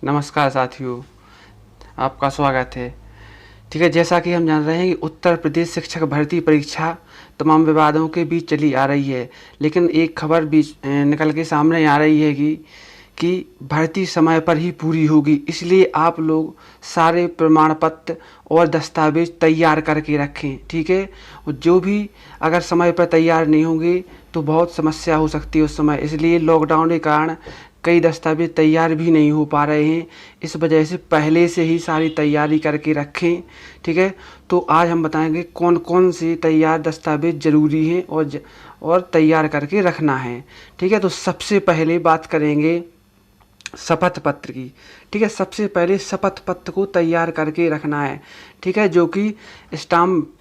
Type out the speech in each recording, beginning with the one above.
नमस्कार साथियों, आपका स्वागत है। ठीक है, जैसा कि हम जान रहे हैं कि उत्तर प्रदेश शिक्षक भर्ती परीक्षा तमाम विवादों के बीच चली आ रही है, लेकिन एक खबर बीच निकल के सामने आ रही है कि भर्ती समय पर ही पूरी होगी। इसलिए आप लोग सारे प्रमाण पत्र और दस्तावेज तैयार करके रखें। ठीक है, और जो भी अगर समय पर तैयार नहीं होंगे तो बहुत समस्या हो सकती है उस समय। इसलिए लॉकडाउन के कारण कई दस्तावेज तैयार भी नहीं हो पा रहे हैं। इस वजह से पहले से ही सारी तैयारी करके रखें। ठीक है, तो आज हम बताएंगे कौन कौन से तैयार दस्तावेज ज़रूरी हैं और तैयार करके रखना है। ठीक है, तो सबसे पहले बात करेंगे शपथ पत्र की। ठीक है, सबसे पहले शपथ पत्र को तैयार करके रखना है। ठीक है, जो कि स्टाम्प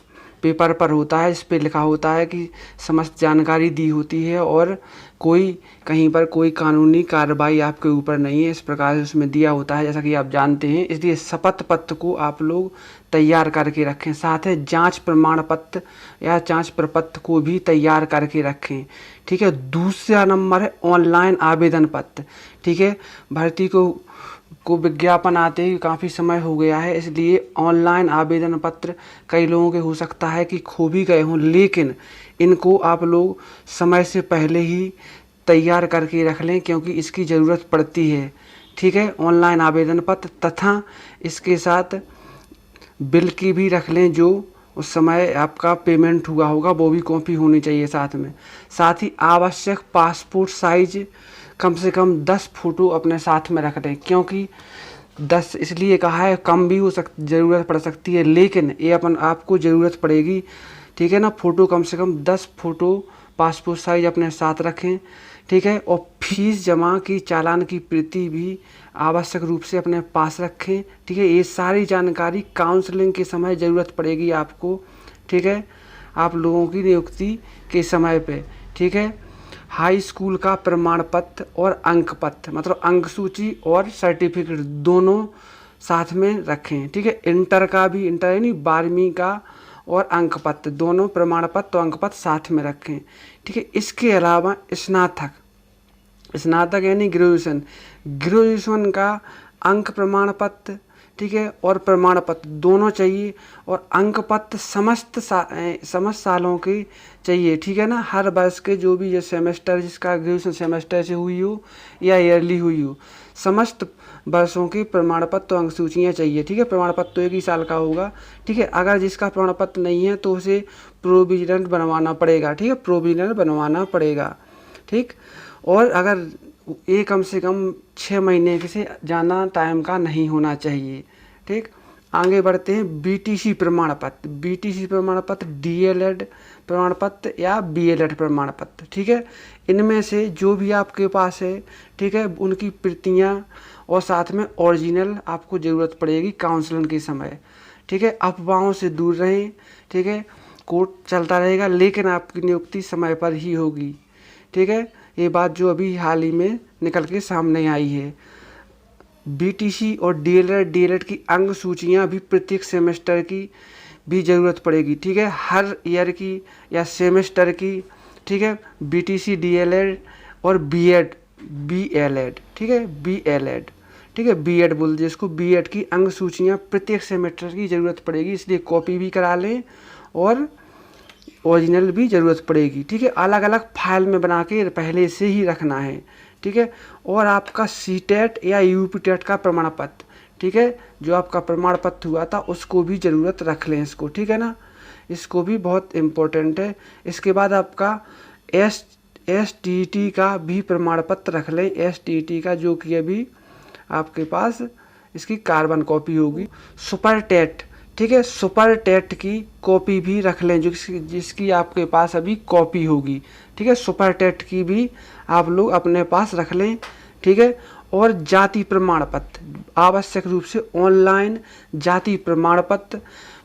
पेपर पर होता है। इस पे लिखा होता है कि समस्त जानकारी दी होती है और कोई कहीं पर कोई कानूनी कार्रवाई आपके ऊपर नहीं है, इस प्रकार से उसमें दिया होता है, जैसा कि आप जानते हैं। इसलिए शपथ पत्र को आप लोग तैयार करके रखें। साथ है जांच प्रमाण पत्र या जांच प्रपत्र को भी तैयार करके रखें। ठीक है, दूसरा नंबर है ऑनलाइन आवेदन पत्र। ठीक है, भर्ती को विज्ञापन आते ही काफ़ी समय हो गया है, इसलिए ऑनलाइन आवेदन पत्र कई लोगों के हो सकता है कि खो भी गए हों, लेकिन इनको आप लोग समय से पहले ही तैयार करके रख लें, क्योंकि इसकी ज़रूरत पड़ती है। ठीक है, ऑनलाइन आवेदन पत्र तथा इसके साथ बिल की भी रख लें, जो उस समय आपका पेमेंट हुआ होगा वो भी कॉपी होनी चाहिए साथ में। साथ ही आवश्यक पासपोर्ट साइज कम से कम 10 फ़ोटो अपने साथ में रख लें, क्योंकि 10 इसलिए कहा है, कम भी ज़रूरत पड़ सकती है, लेकिन ये आपको ज़रूरत पड़ेगी। ठीक है ना, फ़ोटो कम से कम 10 फ़ोटो पासपोर्ट साइज अपने साथ रखें। ठीक है, और फीस जमा की चालान की प्रति भी आवश्यक रूप से अपने पास रखें। ठीक है, ये सारी जानकारी काउंसलिंग के समय ज़रूरत पड़ेगी आपको। ठीक है, आप लोगों की नियुक्ति के समय पे। ठीक है, हाई स्कूल का प्रमाण पत्र और अंक पत्र, मतलब अंक सूची और सर्टिफिकेट दोनों साथ में रखें। ठीक है, इंटर का भी, इंटर यानी 12वीं का और अंक पत्र दोनों प्रमाण पत्र और अंक पत्र साथ में रखें। ठीक है, इसके अलावा स्नातक यानी ग्रेजुएशन का अंक प्रमाण पत्र, ठीक है, और प्रमाण पत्र दोनों चाहिए, और अंक पत्र समस्त सालों के चाहिए। ठीक है ना, हर वर्ष के जो भी ये सेमेस्टर, जिसका ग्रेजुएशन सेमेस्टर से हुई हो या ईयरली हुई हो, समस्त वर्षों के प्रमाण पत्र अंक सूचियाँ चाहिए। ठीक है, प्रमाण पत्र तो एक ही साल का होगा। ठीक है, अगर जिसका प्रमाण पत्र नहीं है तो उसे प्रोविजनल बनवाना पड़ेगा। ठीक है, प्रोविजनल बनवाना पड़ेगा। ठीक, और अगर ये कम से कम 6 महीने से ज़्यादा टाइम का नहीं होना चाहिए। ठीक, आगे बढ़ते हैं। बीटीसी प्रमाण पत्र, बीटीसी प्रमाण पत्र, डीएलएड प्रमाण पत्र या बीएलएड प्रमाण पत्र। ठीक है, इनमें से जो भी आपके पास है, ठीक है, उनकी प्रतियां और साथ में ओरिजिनल आपको ज़रूरत पड़ेगी काउंसलिंग के समय। ठीक है, अफवाहों से दूर रहें। ठीक है, कोर्ट चलता रहेगा, लेकिन आपकी नियुक्ति समय पर ही होगी। ठीक है, ये बात जो अभी हाल ही में निकल के सामने आई है। बीटीसी और डीएलएड की अंक सूचियाँ भी प्रत्येक सेमेस्टर की भी ज़रूरत पड़ेगी। ठीक है, हर ईयर की या सेमेस्टर की। ठीक है, बीटीसी, डीएलएड और बीएलएड। ठीक है, बीएलएड, ठीक है, बीएड बोल जिसको, बीएड की अंक सूचियाँ प्रत्येक सेमेस्टर की ज़रूरत पड़ेगी, इसलिए कॉपी भी करा लें और ओरिजिनल भी ज़रूरत पड़ेगी। ठीक है, अलग अलग फाइल में बना के पहले से ही रखना है। ठीक है, और आपका सीटेट या यूपीटेट का प्रमाण पत्र, ठीक है, जो आपका प्रमाण पत्र हुआ था उसको भी ज़रूरत रख लें इसको। ठीक है ना, इसको भी बहुत इम्पोर्टेंट है। इसके बाद आपका एसटीटी का भी प्रमाण पत्र रख लें। एसटीटी का जो कि अभी आपके पास इसकी कार्बन कॉपी होगी। सुपर टेट, ठीक है, सुपर टेट की कॉपी भी रख लें, जिसकी आपके पास अभी कॉपी होगी। ठीक है, सुपर टेट की भी आप लोग अपने पास रख लें। ठीक है, और जाति प्रमाण पत्र, आवश्यक रूप से ऑनलाइन जाति प्रमाण पत्र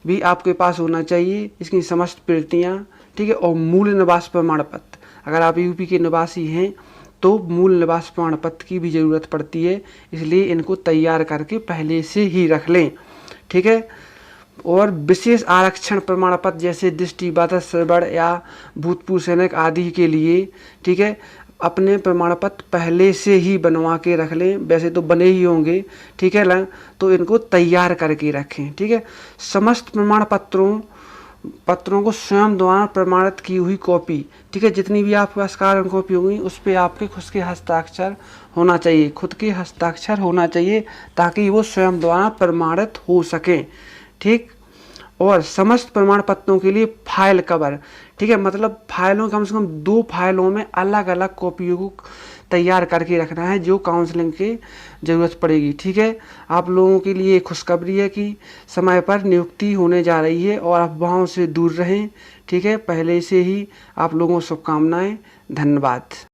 भी आपके पास होना चाहिए, इसकी समस्त प्रतियाँ। ठीक है, और मूल निवास प्रमाण पत्र, अगर आप यूपी के निवासी हैं तो मूल निवास प्रमाण पत्र की भी ज़रूरत पड़ती है, इसलिए इनको तैयार करके पहले से ही रख लें। ठीक है, और विशेष आरक्षण प्रमाण पत्र जैसे दृष्टिबाधित, श्रवण या भूतपूर्व सैनिक आदि के लिए, ठीक है, अपने प्रमाण पत्र पहले से ही बनवा के रख लें, वैसे तो बने ही होंगे, ठीक है ना, तो इनको तैयार करके रखें, ठीक है। समस्त प्रमाण पत्रों को स्वयं द्वारा प्रमाणित की हुई कॉपी, ठीक है, जितनी भी आपके पास कार्बन कॉपी होंगी उस पर आपके खुद के हस्ताक्षर होना चाहिए, खुद के हस्ताक्षर होना चाहिए, ताकि वो स्वयं द्वारा प्रमाणित हो सके, ठीक। और समस्त प्रमाण पत्रों के लिए फाइल कवर, ठीक है, मतलब फाइलों कम से कम 2 फाइलों में अलग अलग कॉपियों को तैयार करके रखना है, जो काउंसलिंग की ज़रूरत पड़ेगी, ठीक है। आप लोगों के लिए खुशखबरी है कि समय पर नियुक्ति होने जा रही है और अफवाहों से दूर रहें, ठीक है। पहले से ही आप लोगों को शुभकामनाएं, धन्यवाद।